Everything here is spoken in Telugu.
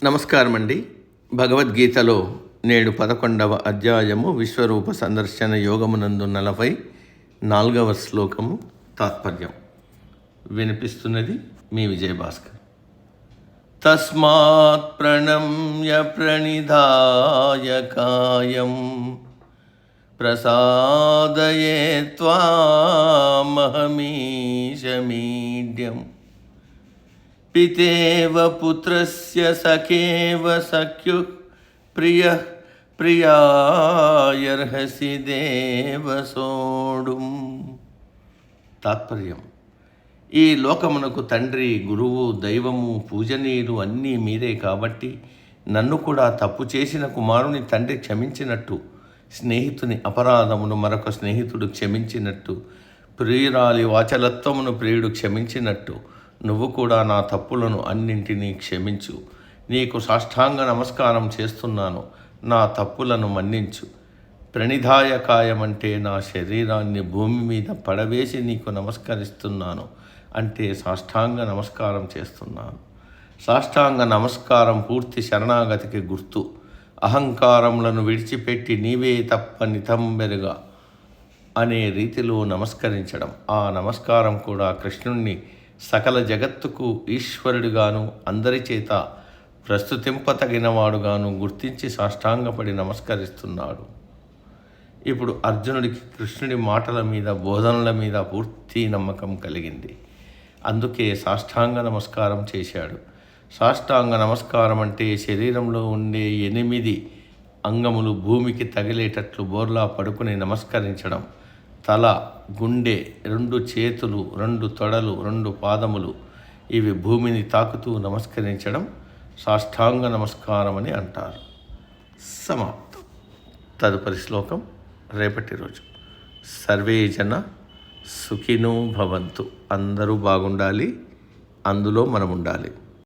నమస్కారం అండి. భగవద్గీతలో నేడు 11వ అధ్యాయము విశ్వరూప సందర్శన యోగమునందు 44వ శ్లోకము తాత్పర్యం వినిపిస్తున్నది మీ విజయభాస్కర్. తస్మాత్ ప్రణమ్య ప్రణిధాయ కాయం ప్రసాదయే త్వామహమీశమీడ్యం పితేవ పుత్రస్య సఖేవ సఖ్యుః ప్రియః ప్రియాయర్హసి దేవ సోఢుం. తాత్పర్యం: ఈ లోకమునకు తండ్రి, గురువు, దైవము, పూజనీయులు అన్నీ మీరే కాబట్టి నన్ను కూడా తప్పు చేసిన కుమారుని తండ్రి క్షమించినట్టు, స్నేహితుని అపరాధమును మరొక స్నేహితుడు క్షమించినట్టు, ప్రియురాలి వాచలత్వమును ప్రియుడు క్షమించినట్టు నువ్వు కూడా నా తప్పులను అన్నింటినీ క్షమించు. నీకు సాష్టాంగ నమస్కారం చేస్తున్నాను, నా తప్పులను మన్నించు. ప్రణిధాయకాయం అంటే నా శరీరాన్ని భూమి మీద పడవేసి నీకు నమస్కరిస్తున్నాను అంటే సాష్టాంగ నమస్కారం చేస్తున్నాను. సాష్టాంగ నమస్కారం పూర్తి శరణాగతికి గుర్తు. అహంకారములను విడిచిపెట్టి నీవే తప్ప నితంబెరుగా అనే రీతిలో నమస్కరించడం. ఆ నమస్కారం కూడా కృష్ణుణ్ణి సకల జగత్తుకు ఈశ్వరుడిగాను అందరి చేత ప్రస్తుతింపతగినవాడుగాను గుర్తించి సాష్టాంగపడి నమస్కరిస్తున్నాడు. ఇప్పుడు అర్జునుడికి కృష్ణుడి మాటల మీద, బోధనల మీద పూర్తి నమ్మకం కలిగింది. అందుకే సాష్టాంగ నమస్కారం చేశాడు. సాష్టాంగ నమస్కారం అంటే శరీరంలో ఉండే 8 అంగములు భూమికి తగిలేటట్లు బోర్లా పడుకుని నమస్కరించడం. తల, గుండె, 2 చేతులు, 2 తొడలు, 2 పాదములు ఇవి భూమిని తాకుతూ నమస్కరించడం సాష్టాంగ నమస్కారం అని అంటారు. సమాప్తం. తదుపరి శ్లోకం రేపటి రోజు. సర్వే జన సుఖినో భవంతు. అందరూ బాగుండాలి, అందులో మనం ఉండాలి.